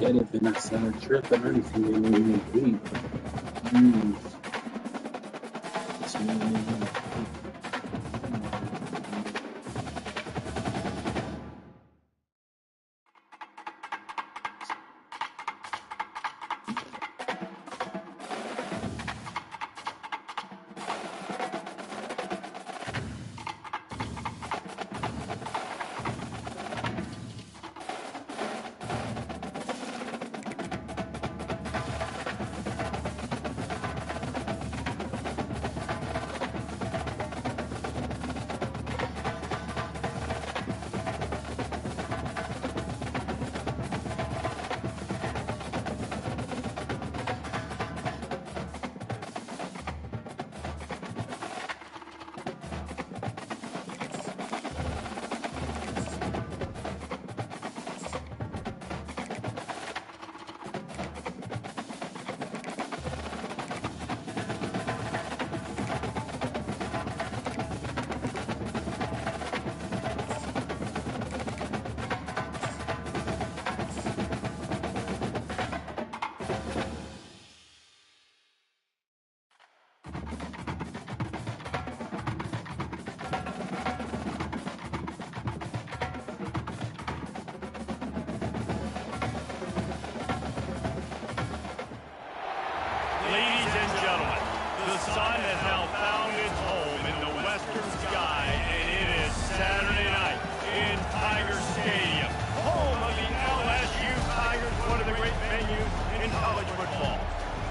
يعني بنحصل anything in the week. Mm. Ladies and gentlemen, the sun has now found its home in the western sky, and it is Saturday night in Tiger Stadium, home of the LSU Tigers, one of the great venues in college football.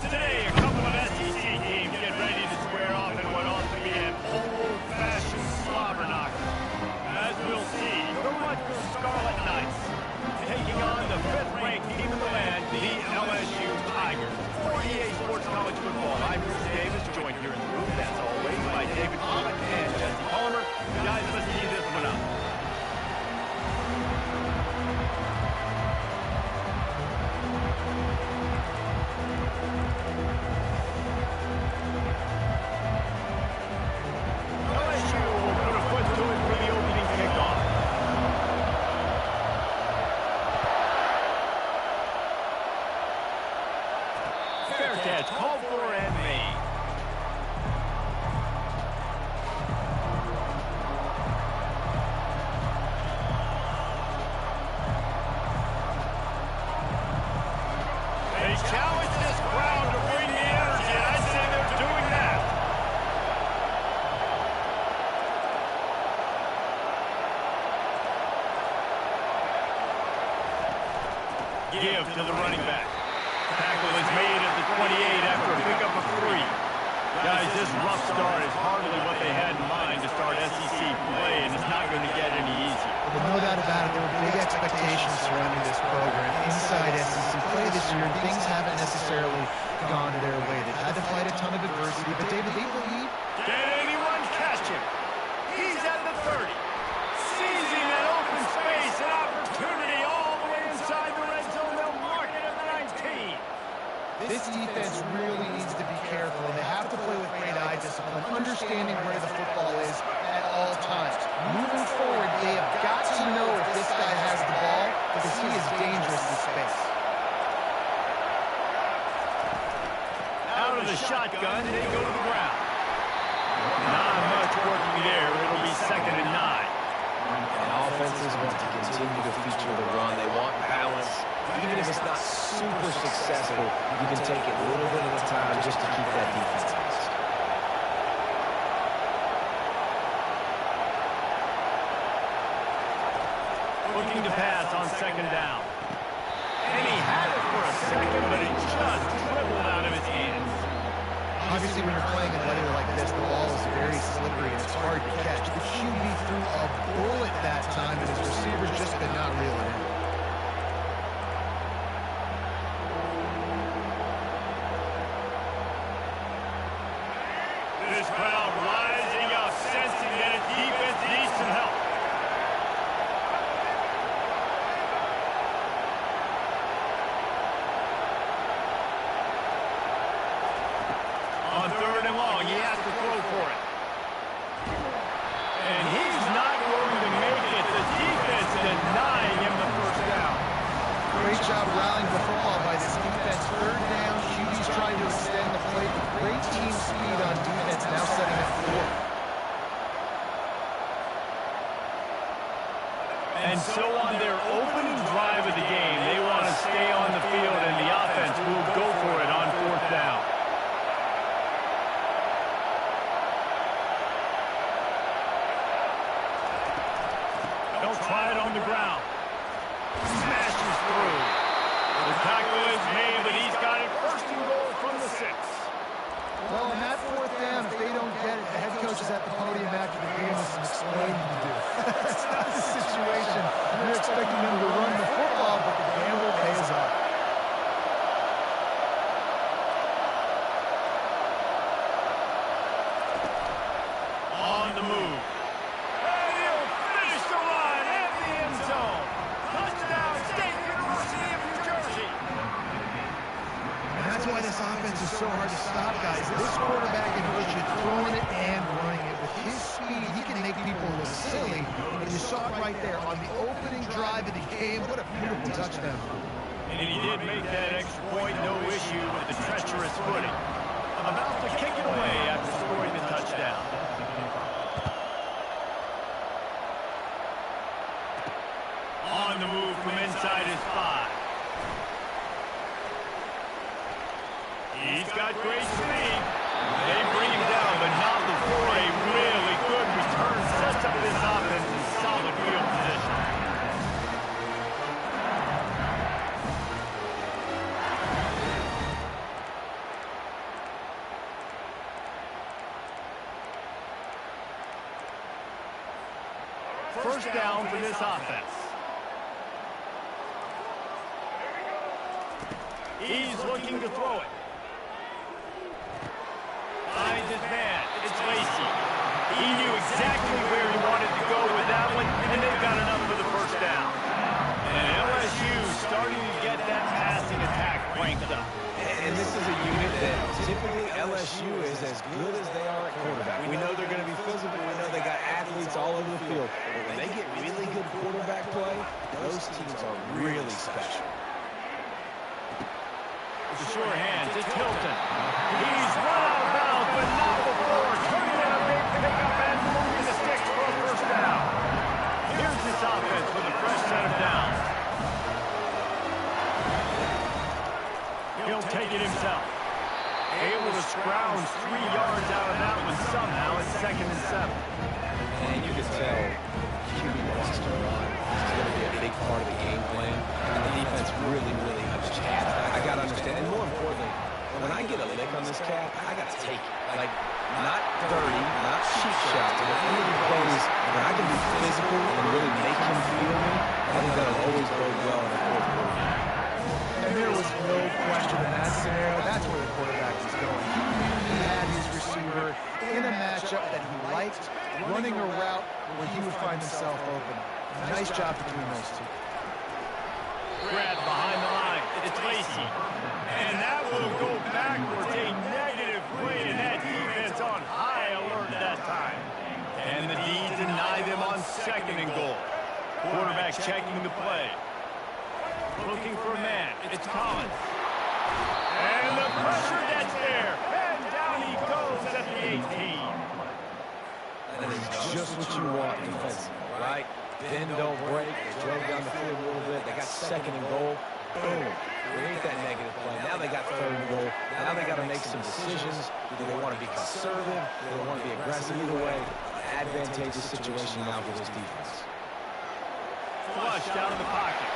Today, a couple of SEC teams get ready to square off in what ought to be an old-fashioned slobber knocker. As we'll see, the Rutgers Scarlet Knights taking on the fifth-ranked team in the land, the LSU Tigers. For EA Sports College Football, I'm Bruce Davis, joined here in the booth, as always, by David Pollack and Jesse Palmer. Guys, let's tee this one up. LSU will put a foot to it for the opening kickoff. Fair catch, called for and made. They challenge this crowd to bring the energy, and I say they're doing that. Give to the running back. Tackle is made at the 28 after a pickup of 3. Guys, this rough start is hardly what they had in mind to start SEC play, and it's not going to get any easier. But no doubt about it, there were big expectations surrounding this program inside SEC play this year, and things haven't necessarily gone their way. They've had to fight a ton of adversity, but David, they believe. Can anyone catch him? He's at the 30. Seizing that open space, an opportunity all the way inside the red zone. They'll mark it at the 19. This defense really needs to be careful, and they have to play with great eye discipline, understanding where the football is at all times. Moving forward, they have got to know if this guy has the ball, because he is dangerous in space. Out of the shotgun, they go to the ground. Not much working there. It'll be 2nd and 9. And offenses want to continue to feature the run. They want balance. Even if it's not super successful, you can take it a little bit at a time just to keep that defense honest. Looking to pass on 2nd down. And he had it for a second, but it just dribbled out of his hands. Obviously, when you're playing a weather like this, the ball is very slippery and it's hard to catch. The QB threw a bullet that time, and his receivers just could not reel it in. This crowd rising up, sensing that its defense needs some help. On 3rd and long, he has to throw for it. And he's not going to make it. The defense denying him the first down. Great job good rallying the football by this defense. Third down, QB's trying to extend the play. Great team speed on defense, now setting up 4. And so on their opening drive of the game, they want to stay on the field, and the offense will go for it on 4th down. They'll try it on the ground. Smashes through. The tackle is made, but he's got it 1st and goal from the 6. Well, on that 4th down, if they don't get it, the head coach is at the podium after the game with some explaining to do. That's not the situation. You're expecting them to run the football, but the gamble pays off. On the move. And he'll finish the run at the end zone. Touchdown, State University of New Jersey. And that's why this offense is so hard to stop, guys. This quarterback can push you throwing it and running it. With his speed, he can make people look silly. And you saw it right there on the opening drive of the game. What a beautiful touchdown. And he did make that extra point, no issue with the treacherous footing. About to kick it away after scoring the touchdown. On the move from inside his 5. He's got great speed. They bring him down, but not before a really good return sets up this offense in solid field position. First down for this offense. He's looking to throw it. Finds his man. It's Lacy. He knew exactly where he wanted to go with that one, and they've got enough for the first down. And LSU starting to get that passing attack cranked up. And this is a unit that typically LSU is as good as they are at quarterback. We know they're going to be physical. We know they got athletes all over the field. But when they get really good quarterback play, those teams are really special. The sure hands, it's Hilton. He's run out of bounds, but not before turning in a big pickup and moving the sticks for a first down. Here's this offense with a fresh set of downs. He'll take it himself. Able to scrounge 3 yards out of that one somehow at 2nd and 7. And you can tell QB wants to run. It's going to be a big part of the game plan. And the defense really understands that. I got to understand. And more importantly, when I get a lick on this cat, I got to take it. Like, not dirty, not cheap shot. But at the end of the plays, when I can be physical and really make him feel me, I think that'll always bode well in the 4th quarter. And there was no question in that scenario. That's where the quarterback was going. He knew he had his receiver in a matchup that he liked, running a route where he would find himself open. Nice job between those two. Grab behind the line. It's Lacy. And that will go backwards. A negative play, and that defense on high alert that time. And the D deny them on 2nd and goal. Quarterback checking the play. Looking for a man. It's Collins. And the pressure gets there. And down he goes at the 18. That is just what you want defensively, right? Bend, don't break. They drove down the field a little bit. They got 2nd and goal. Boom. Create that negative play. Now they got 3rd and goal. Now they got to make some decisions. Do they want to be conservative? Do they want to be aggressive? Either way, advantageous situation now for this defense. Flushed out of the pocket.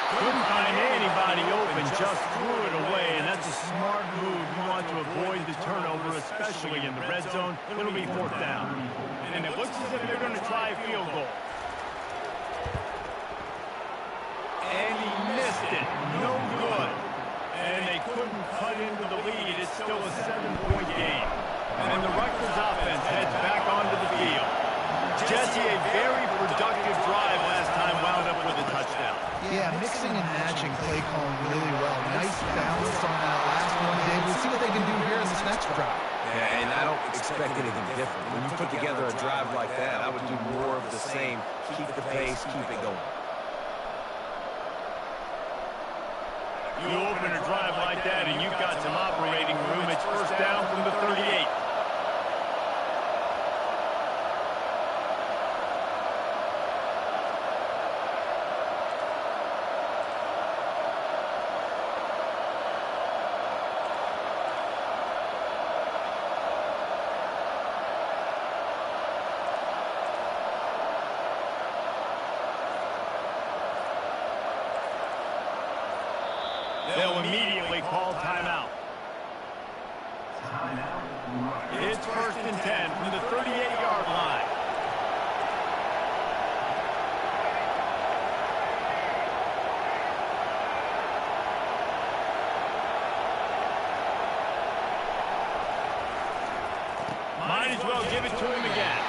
Couldn't find anybody open, just threw it away, and that's a smart move. You want to avoid the turnover, especially in the red zone. It'll be 4th down. And it looks as if they're going to try a field goal. And he missed it. No good. And they couldn't cut into the lead. It's still a 7-point game. And the Rutgers offense heads back onto the field. Jesse, a very productive drive last time, wound up with a touchdown. Yeah, mixing and matching play calling really well. Nice balance on that last one, Dave. We'll see what they can do here in this next drive. Yeah, and I don't expect anything different. When you put together a drive like that, I would do more of the same. Keep the pace, keep it going. You open a drive like that and you've got some operating room. It's first down from the 38. They'll immediately call timeout. It's first and 10 from the 38-yard line. Might as well give it to him again.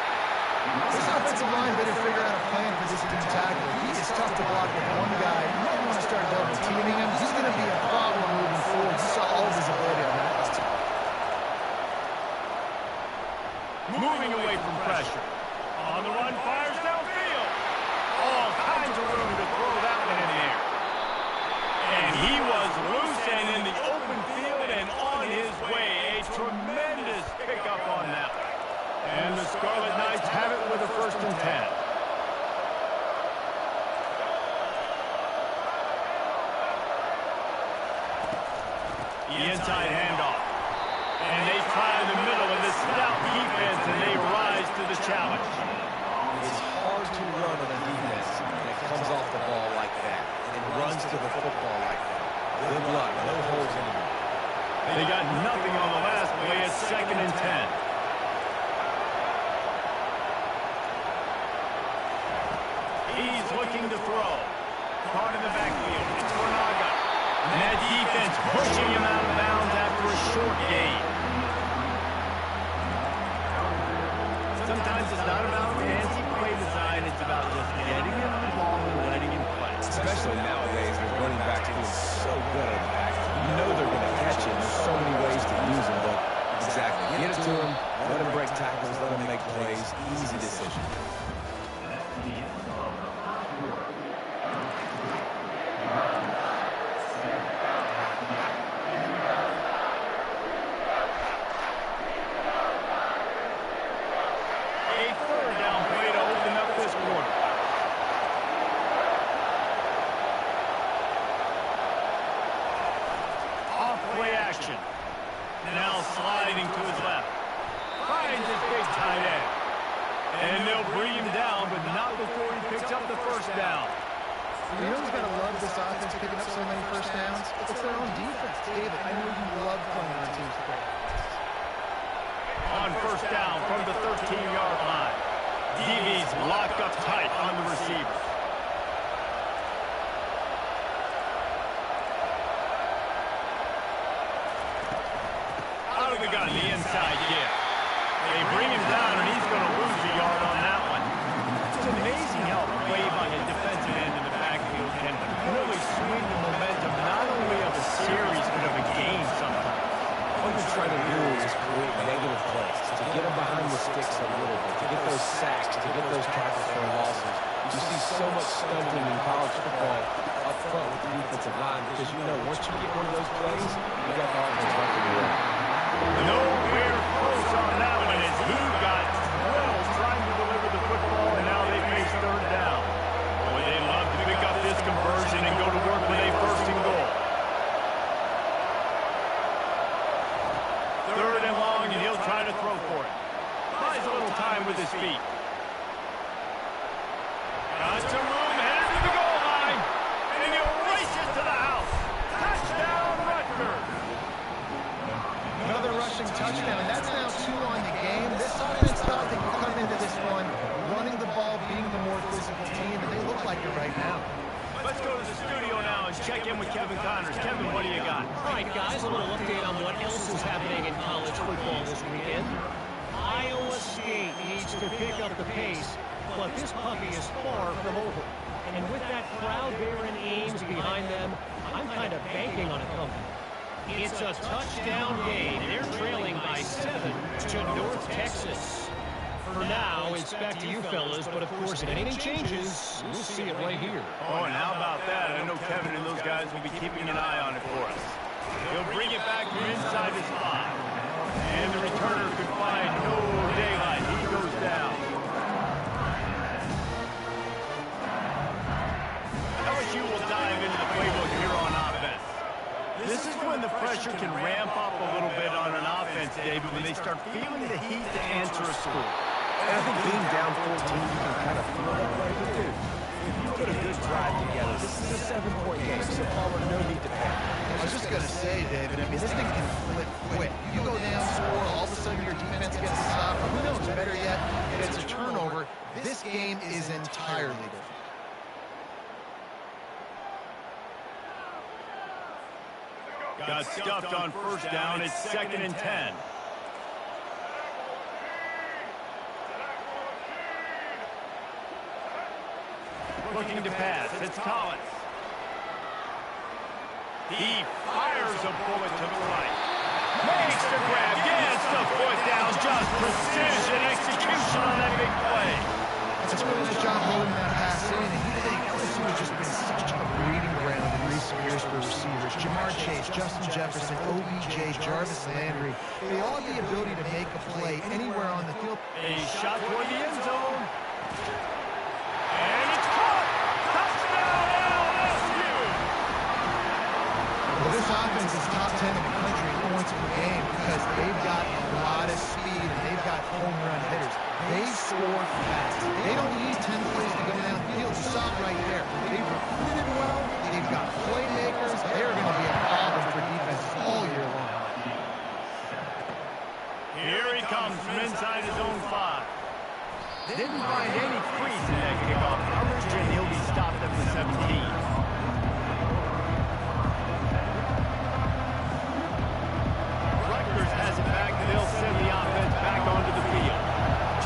This offensive line better figure out a plan for this D tackle. He is tough to block with one guy. You might want to start double teaming him. He's going to be a problem moving forward. You saw all of his ability on that. Moving away from pressure. On the run, fires downfield. All kinds of room to throw that one in there. And he was loose and in the open field and on his way. A tremendous pickup on that one. And the Scarlet Knights have it with a first and 10. The inside handoff. And they try in the middle of this stout defense, and they rise to the challenge. It's hard to run on a defense that comes off the ball like that and runs to the football like that. Good luck. No holes anymore. They got nothing on the last play. It's second and 10. He's looking to throw. Caught in the backfield. It's Vernaga. And that defense pushing him out of bounds after a short gain. Sometimes it's not about fancy play design. It's about just getting him the ball and letting him play. Especially nowadays, the running backs doing so good at the back. You know they're going to catch it. There's so many ways to use them, but exactly. Get it to them, let them break tackles, let them make plays. Easy decision. Now sliding to his left. Finds his big tight end. And they'll bring him down, but not before he picks up the first down. You know who's got to love this offense picking up so many first downs? It's their own defense. David, I know you love playing on teams to play. On first down from the 13-yard line. DB's locked up tight on the receiver. Out of the gun, the inside give. They bring him down, and he's going to lose a yard on that one. It's amazing how a play by a defensive end in the backfield can really swing the momentum, not only of a series, but of a game sometimes. What you're trying to do is create negative plays, to get them behind the sticks a little bit, to get those sacks, to get those tackles for losses. You see so much stunting in college football up front with the defensive line because you know once you get one of those plays, you got the offense right to the way. Nowhere close on that one as he got well trying to deliver the football, and now they face third down. Boy, they love to pick up this conversion and go to work with a first and goal. Third and long, and he'll try to throw for it. Buys a little time with his feet. Got some room, headed to the goal line, and he'll race it to the house. Touchdown, Rutgers. Another rushing touchdown. That's now 2 on the game. This offense thought they could come into this one running the ball, being the more physical team, and they look like it right now. Let's go to the studio now and check in with Kevin Connors. Kevin, what do you got? All right, guys, a little update on what else is happening in college football this weekend. Iowa State needs to pick up the pace, but this puppy is far from over. And with that crowd there in Ames behind them, I'm kind of banking on a comeback. It's a touchdown game. They're trailing by 7 to North Texas. For now, it's back to you fellas, but of course, if anything changes, we'll see it right here. Oh, and how about that? I know Kevin and those guys will be keeping an eye on it for us. He'll bring it back from inside the spot. And the returner could find no daylight. He goes down. LSU will dive into the playbook here on offense. This is when the pressure can ramp up a little bit on an offense, David, when they start feeling the heat to answer a score. And I think being down 14, you can kind of feel that right here. If you put a good drive together, this is a 7-point game, so Palmer, no need to panic. I was just going to say, David, I mean, this thing can flip quick. You go down, score, all of a sudden your defense gets a stop. Or who knows, better yet, it's a turnover. This game is entirely different. Got stuffed on first down. It's 2nd and 10. Looking to pass. It's Collins. He fires a bullet to the right. Makes the grab. Gets the foot down. Just precision execution on that big play. That's a really nice job holding that pass in. And you think LSU has just been such a breeding ground in recent years for receivers. Jamar Chase, Justin Jefferson, OBJ, Jarvis Landry. They all have the ability to make a play anywhere on the field. A shot toward the end zone. And it's caught. Touchdown LSU. Well, this offense is top 10 in the country in points per game because they've got a lot of speed and they've got home run hitters. They score fast. They don't need 10 plays to go downfield. You saw it right there. They've recruited well. They've got playmakers. They're going to be a problem for defense all year long. Here he comes from inside his own 5. Didn't find any crease in that kickoff coverage, and he'll be stopped at the 17. Rutgers has it back, and they'll send the offense back onto the field.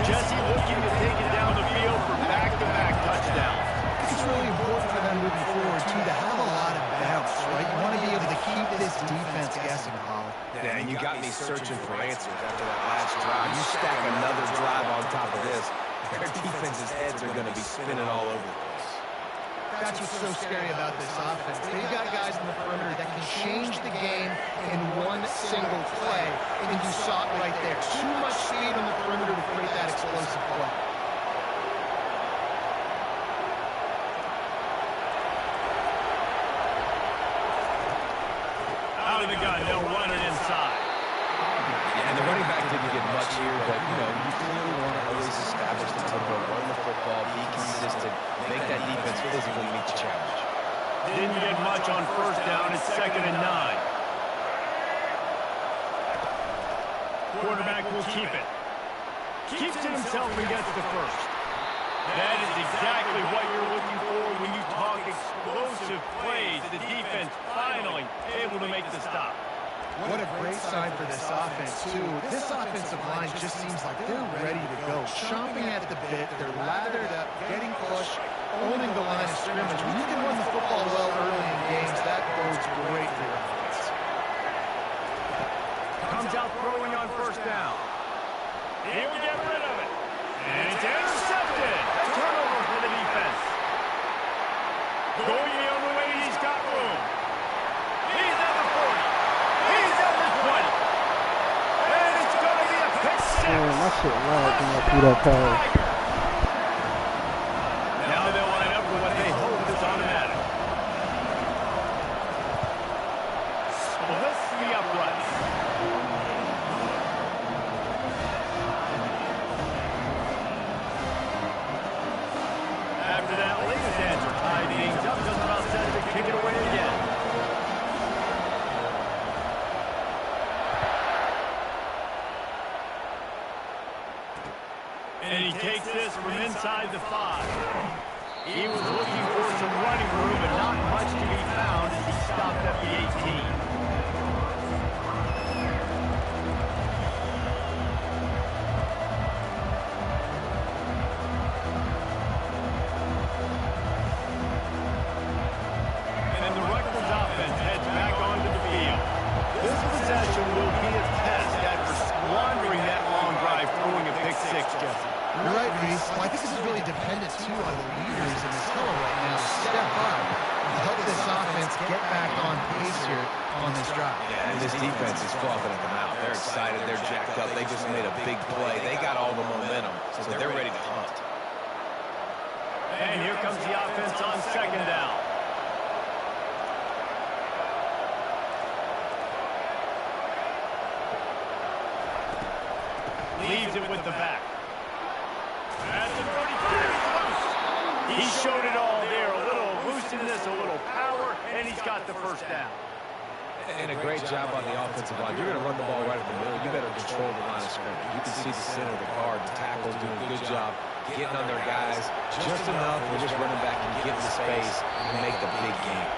Jesse looking to take it down the field for back-to-back touchdowns. I think it's really important for them moving forward, too, to have a lot of bounce, right? You want to be able to keep this defense guessing, Holly. Yeah, and you got me searching for answers after that last drive. You stack another drive on top of this, their defense's heads are going to be spinning all over the place. That's what's so scary about this offense. They've got guys in the perimeter that can change the game in one single play, and you saw it right there. Too much speed on the perimeter to create that explosive play. Out of the gun, they'll run it inside. Yeah, and the running back didn't get much here, but, you know, you clearly want to always establish the tempo, run the football, be consistent, make that defense physically meet the challenge. Didn't get much on first down. It's 2nd and 9. Quarterback will keep it. Keeps it himself and gets the first. That is exactly what you're looking for when you talk explosive plays. The defense finally able to make the stop. What a great sign for this offense, too. This offensive line just seems like they're ready to go. Chomping at the bit, they're lathered up, getting pushed, owning the line of scrimmage. When you can run the football well early in games, that bodes great for your offense. Comes out throwing on first down. He'll get rid of it. And it's intercepted. Turnover for the defense. Going the other way, he's got room. He's at the 40. He's at the 20. And it's going to be a pick 6. Man, my shit lagged when I threw that pass. Now they'll line up for what they hope is automatic. Splits the uprights. After that latest answer, tied things up, just about set to kick it away again. And he takes this from inside the 5. He was looking for some running room, but not much to be found as he stopped at the 18. And the Rutgers offense heads back onto the field. This possession will be a test after squandering that long drive, throwing a pick 6, Jesse. this defense is frothing at the mouth. They're excited. They're jacked up. They just made a big play. They got all the momentum, so they're ready to hunt. And here comes the offense on second down. Leaves it with the back. At the 35, he showed it all there. A little looseness, a little power, and he's got the first down. And a great job on the offensive line. You're going to run the ball right at the middle. You better control the line of scrimmage. You can see the center of the guard, the tackles doing a good job getting on their guys just enough. We're just running back and getting the space and make the big game.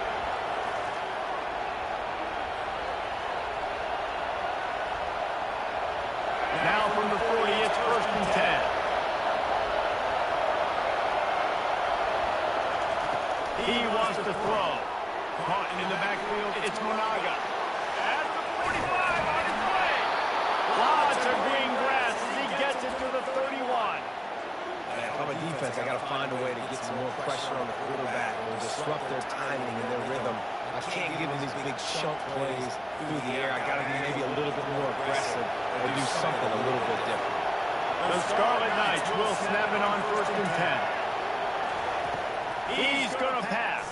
Now from the 40, it's 1st and 10. He wants to throw. Caught in the backfield, it's Monaga. At the 45, on his way. Lots of green grass as he gets it to the 31. If I'm a defense, I got to find a way to get some more pressure on the quarterback or disrupt their timing and their rhythm. I can't give them these big chunk plays through the air. I got to be maybe a little bit more aggressive or do something a little bit different. The Scarlet Knights will snap it on 1st and 10. He's going to pass.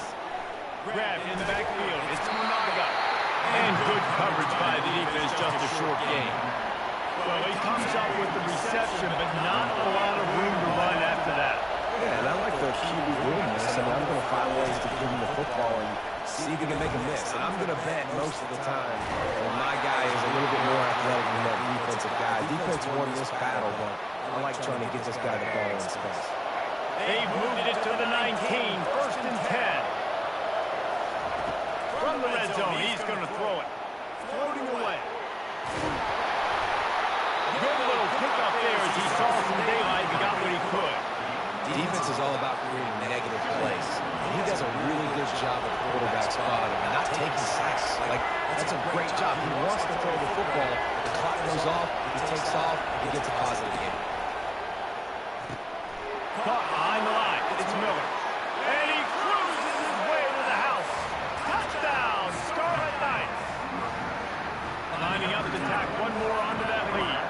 Grabbed in the backfield. It's Monaga. And good coverage by the defense, just a short gain. Well, he comes up with the reception, but not a lot of room to run after that. Yeah, and I like the QB willingness. I mean, I'm going to find ways to give him the football and see if he can make a miss. And I'm going to bet most of the time when my guy is a little bit more athletic than that defensive guy. Defense won this battle, but I like trying to get this guy the ball in space. They've moved it to the 19, 1st and 10. From the red zone, he's going to throw it. Floating away. Good little pickup there as he saw some daylight and got what he could. Defense is all about creating negative plays. And he does a really good job at the quarterback spot and not taking sacks. Like, that's a great job. He wants to throw the football. The clock goes off, he takes off, he gets a positive game. Caught behind the line. It's Miller. And he cruises his way to the house. Touchdown, Scarlet Knights. Lining up to tack one more onto that lead.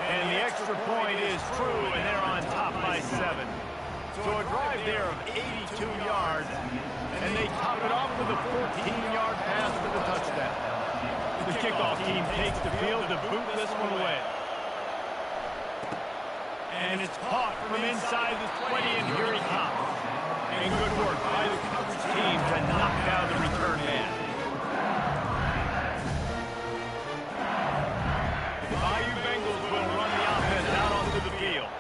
And the extra point is true, and they're on top by 7. So a drive there of 82 yards, and they top it off with a 14-yard pass for the touchdown. The kickoff team takes the field to boot this one away. And it's caught from inside the 20, and here he comes. And good work by the coverage team to knock down the return man. The Bayou Bengals will run the offense out onto the field.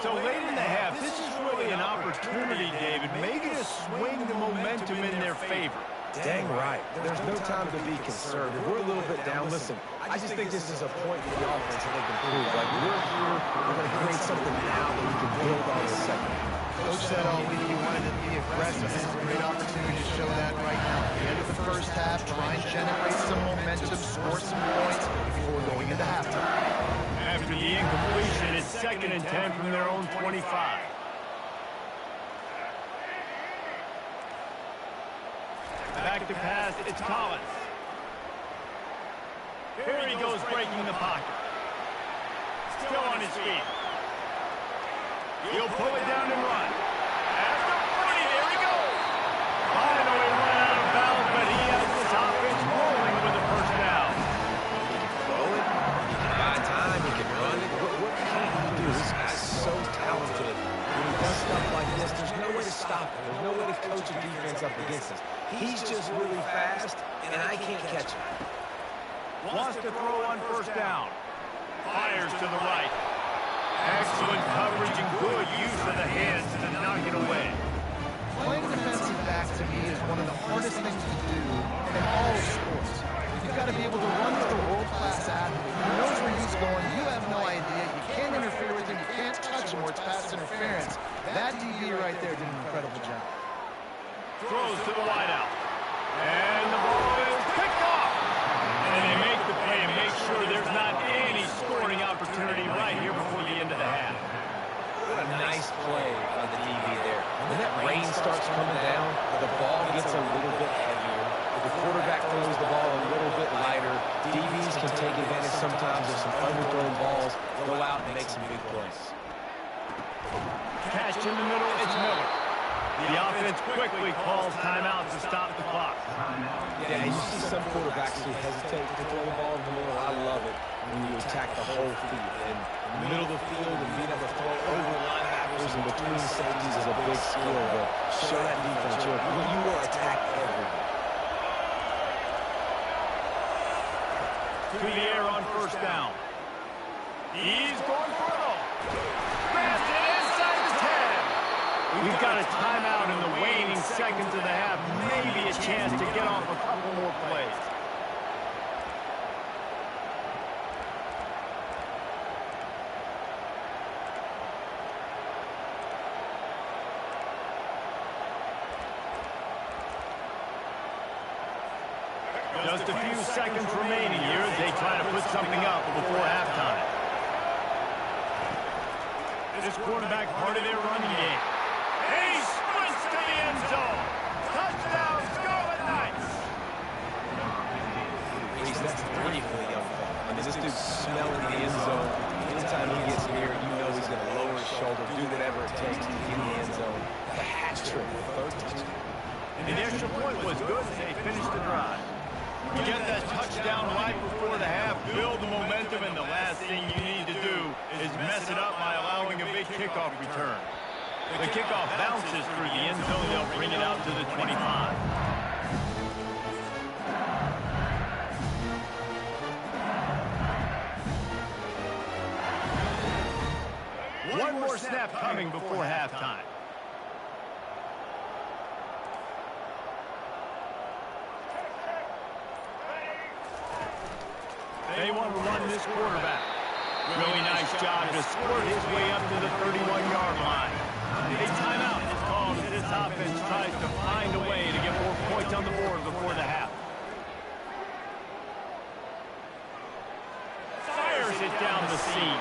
So late in the half, this is really an opportunity, David, maybe to swing the momentum in their favor. Dang right. There's no time to be conservative. We're a little bit down. Listen, I just think this is a point for the offense that they can prove. Like, we're here, we're going to create something now that we can build on in the second. Coach said all week he wanted to be aggressive. This is a great opportunity to show that right now. At the end of the first half, try and generate some momentum, score some points before going into halftime. After the incompletion, it's 2nd and 10 from their own 25. Back to pass, it's Collins. Here he goes breaking the pocket. Still on his feet. He'll pull it down and run. At the 40, there he goes. Finally run out of bounds, but he has this offense rolling with the first down. He can throw it, he can buy time, he can run it. What can't he do? This guy's so talented. When he does stuff like this, there's no way to stop him. There's no way to coach a defense up against us. He's just really fast, and I can't catch him. Wants to throw on first down. Fires to the right. Excellent coverage and good use of the hands to knock it away. Playing defensive back to me is one of the hardest things to do in all sports. You've got to be able to run with a world-class athlete. He knows where he's going. You have no idea. You can't interfere with him. You can't touch him or it's pass interference. That DB right there did an incredible job. Throws to the wideout. And the ball is picked off. And they make the play and make sure there's not any scoring opportunity right here before the end of the half. What a nice play by the DB there. When that rain starts coming down, the ball gets a little bit heavier. quickly calls timeout to stop the clock. Yeah, you see some quarterbacks who hesitate to throw the ball in the middle. I love it when you attack the whole field. And in the middle of the field and being able to throw over linebackers and between safeties is a big skill to show that defense. You are attacked everywhere. To the air on first down. He's going for it all. Drafted inside the 10. We've got a timeout in the waning seconds of the half. Maybe a chance to get off a couple more plays. Just a few seconds remaining here as they try to put something up before halftime. This quarterback part of their running game. He sprints to the end zone. Touchdown, Scarlet Knights. That's three for the young fella. I mean, this dude's smelling the end zone. Anytime he gets near, you know he's going to lower his shoulder, do whatever it takes to get in the end zone. The hat trick, the third touchdown. And the extra point was good as they finished the drive. You get that touchdown right before the half, build the momentum, and the last thing you need to do is mess it up by allowing a big kickoff return. The kickoff bounces through the end zone. They'll bring it out to the 25. One more snap coming before halftime. They want to run this quarterback. Really nice job to squirt his way up to the 31-yard line. A timeout is called as this offense tries to find a way to get more points on the board before the half. Fires it down the seam.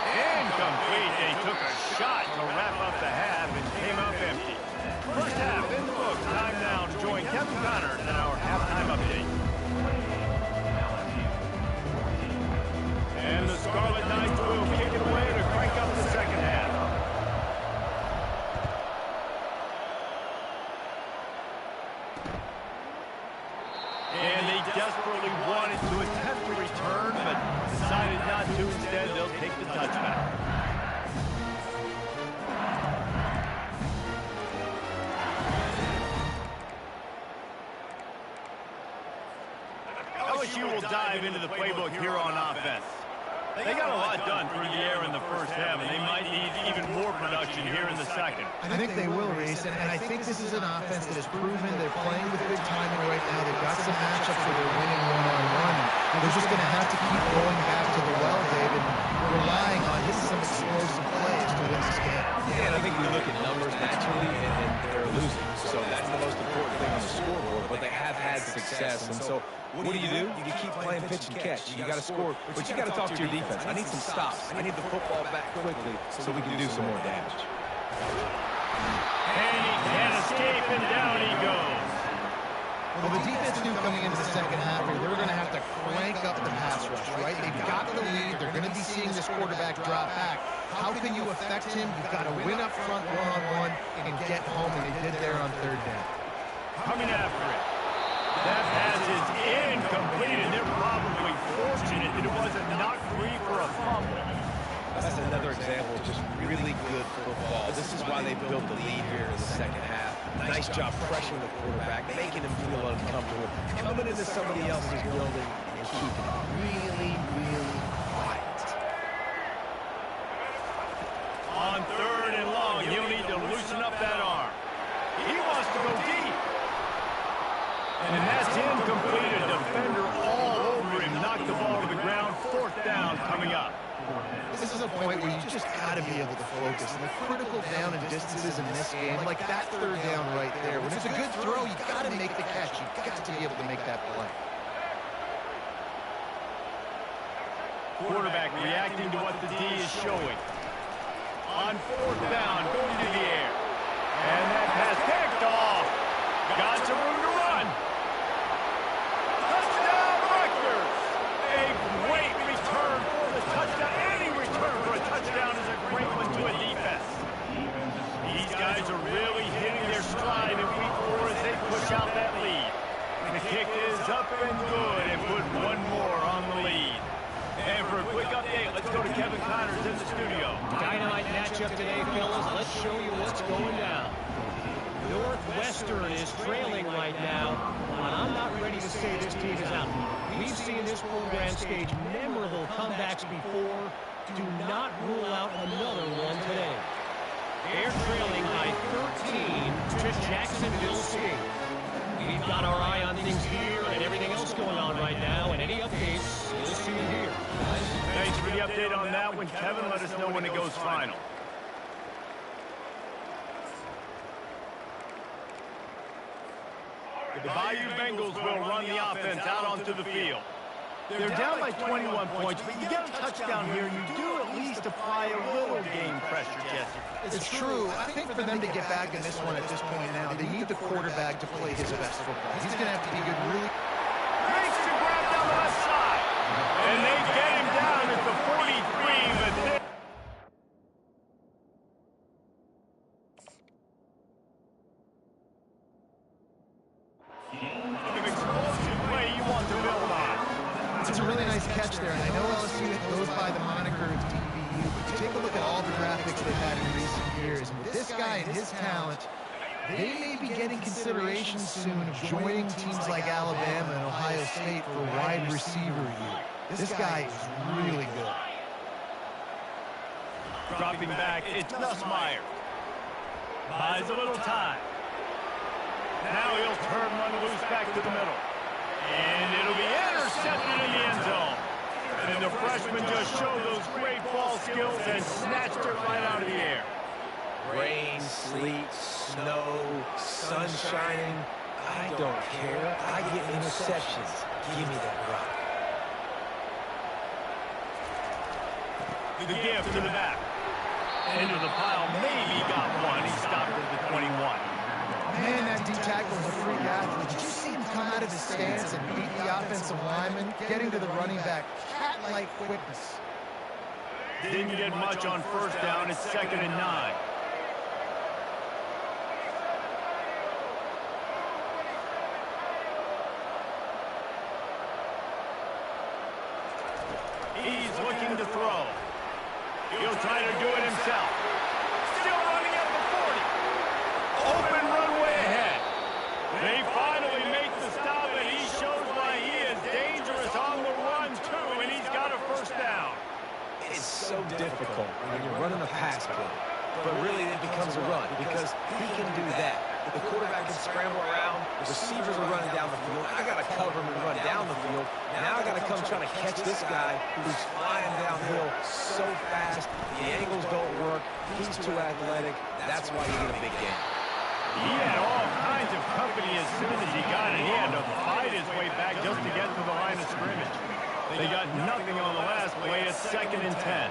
Incomplete. They took a shot to wrap up the half and came up empty. First half in the books. Time now to join Kevin Connors in our halftime update. And the Scarlet Knights will kick it away to crank up the second half. And they desperately wanted to attempt the return, but decided not to. Instead, they'll take the touchback. LSU will dive into the playbook here on offense. They got a lot done through the air in the first half, and they might need even more production here in the second. I think they will, Reese, and I think this is an offense that has proven they're playing with good timing right now. They've got some matchups where they're winning one-on-one, and they're just going to have to keep going back to the well, David, relying on hitting some explosive plays to win this game. Yeah, and I think we look at numbers naturally, and they're losing. So that's the most important thing on the scoreboard, but they have had success. And so what do? You keep playing pitch and catch. You got to score, but you got to talk to your defense. I need some stops. I need the football back quickly so we can do some more damage. And he can't escape, and down he goes. Well, the defense knew coming into the second half here, they were going to have to crank up the pass rush, right? They've got the lead. They're going to be seeing this quarterback drop back. How can you affect him? You've got to win up front one-on-one and get home, and they did there on third down. Coming after it. That pass is incomplete, and they're probably fortunate that it wasn't knocked free for a fumble. That's another example of just really good football. This is why they built the lead here in the second half. Nice job pressuring the quarterback, making him feel uncomfortable, coming into somebody else's building and keeping it really, really quiet. On third and long, he'll need to loosen up that arm. He wants to go deep. And that's incomplete. A defender all over him. Knocked the ball to the ground. Fourth down coming up. This is a point where you just got to be able to focus. And the critical down and distances in this game, like that third down right there, when it's a good throw, you got to make the catch. You got to be able to make that play. Quarterback reacting to what the D is showing. On fourth down, going to the air. And that pass picked off. Got some room to run. Touchdown, Rutgers. A great return for the touchdown. Any return for a touchdown is a great one to a defense. These guys are really hitting their stride finish out that lead. The kick is up and good and put one more on the lead. And for a quick update, let's go to Kevin Connors in the studio. Dynamite matchup today, fellas. Let's show you what's going down. Northwestern is trailing right now, and I'm not ready to say this team is out. We've seen this program stage memorable comebacks before. Do not rule out another one today. They're trailing by 13 to Jacksonville State. We've got our eye on things here and everything else going on right now, and any updates, you'll see it here. Thanks for the update on that one, Kevin. Let us know when it goes final. The Bayou Bengals will run the offense out onto the field. They're down by 21 points, but you get a touchdown here, you do at least apply a little game pressure, Jesse. It's true. I think for them to get back in this one at this point now, they need the quarterback to play his best football. He's going to have to be good really. Makes the grab down the left side. And they get him down at the 43, but then explosive play you want to build on. It's a really nice catch there, and I know LSU goes by the moniker of DBU, but you take a look at all the draft picks they've had in recent years, and with this guy and his talent, they may be getting consideration soon of joining teams like Alabama and Ohio State for wide receiver year. This guy is really good. Dropping back, it's Nussmeier. Buys a little time. Now he'll turn one loose back to the middle. And it'll be intercepted in the end zone. And the freshman just showed those great ball skills and snatched it right out of the air. Rain, sleet, snow, sun shining. I don't care. I get interceptions. Give me that rock. The gift to the back. Into the pile, maybe got one. He stopped at the 21. Man, that D tackle was a freak athlete. Did you see him come out of his stance and beat the offensive lineman, getting to the running back? Cat-like quickness. Didn't get much on first down. It's 2nd and 9. He's looking to throw. He'll try to do it himself. Still running at the 40. Open runway ahead. They finally make the stop, and he shows why he is dangerous on the run, too, and he's got a first down. It's so difficult when you're running a pass play, but really it becomes a run because he can do that. The quarterback can scramble around, receivers are running down the field. I got to cover him and run down the field. Now I got to come trying to catch this guy who's flying downhill so fast. The angles don't work. He's too athletic. That's why you get a big game. He had all kinds of company as soon as he got it. He had to fight his way back just to get to the line of scrimmage. They got nothing on the last play. It's 2nd and 10.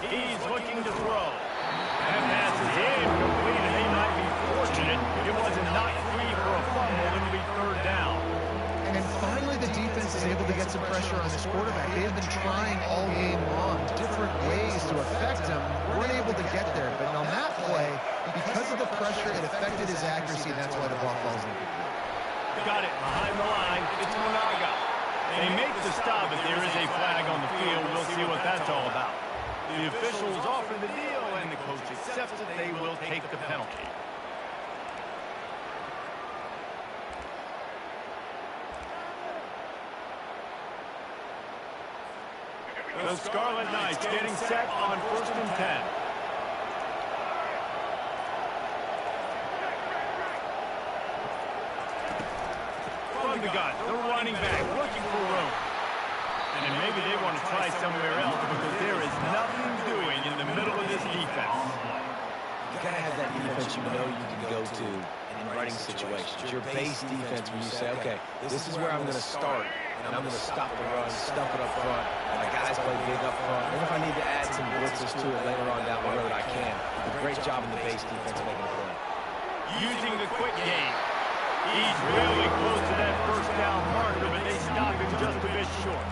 He's looking to throw. That pass is incomplete, and they might be fortunate it wasn't knocked free for a fumble. It'll be 3rd down. And finally, the defense is able to get some pressure on this quarterback. They have been trying all game long different ways to affect him. Weren't able to get there, but on that play, because of the pressure, it affected his accuracy, and that's why the ball falls incomplete. Got it behind the line. It's Monaga. They make the stop, but there is a flag on the field. We'll see what that's all about. The officials offer the deal, and the coach accepts it. They will take the penalty. The Scarlet Knights getting set on 1st and 10. From the gun, the running back looking for room. And maybe they want to try somewhere else because there is nothing doing in the middle of this defense. You got to have that defense you know you can go to in running situations. Your base defense where you say, okay, this is where I'm going to start, and I'm going to stop the run, stuff it up front. My guys play big up front. And if I need to add some blitzes to it later on down the road, I can. A great job in the base defense making a play. Using the quick game. He's really close to that first down marker, but they stop him just a bit short.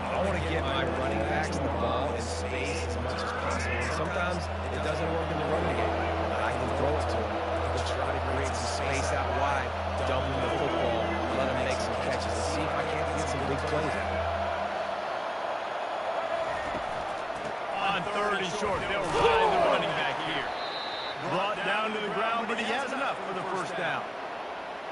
I want to get my running backs the ball in space as much as possible. And sometimes it doesn't work in the running game. down to the ground, but he has enough for the first down.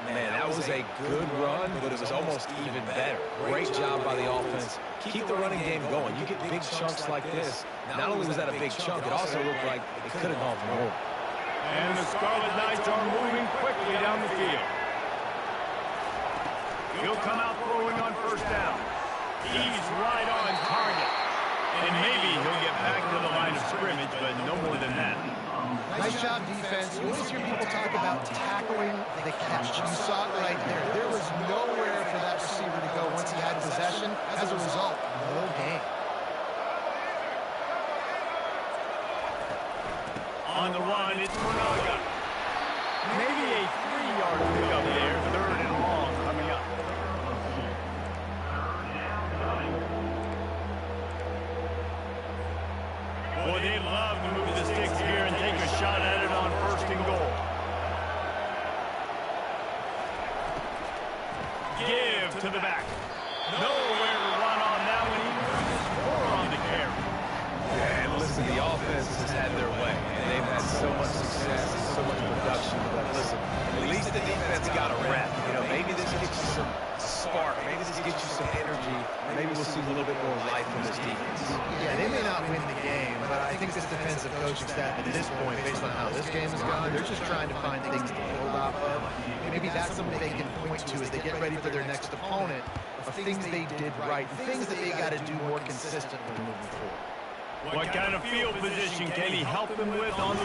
Man, that was a good run, but it was almost even better. Great job by the offense. Keep the running game going. You get big chunks like this. Not only was that a big chunk, it also looked like it could have gone for more. And the Scarlet Knights are moving quickly down the field. He'll come out throwing on first down. He's right on target. And maybe he'll get back to the line of scrimmage, but no more than that. Nice job, defense. You always hear people talk about tackling the catch. You saw it right there. There was nowhere for that receiver to go once he had possession. As a result, no gain. On the run, it's Monaga. Maybe a 3-yard pickup there. 3rd and long coming up. Boy, they love to move the sticks here and take a shot at it on 1st and goal. Give to the back. Nowhere to run on that one. He loses 4 on the carry. And listen, the offense has had their way, and they've had so much success and so much production. But listen, at least the defense got a rep. You know, maybe this gets you some spark. Maybe this gets you some energy. Maybe we'll see a little bit more life from this defense. Yeah, they may not win the game, but I think this defensive coaching staff at this point, based on how this game has gone, they're just trying to find things to build off of. Maybe that's something they can point to as they get ready for their next opponent, of things they did right, things that they got to do more consistently moving forward. What kind of field position can he help them with on the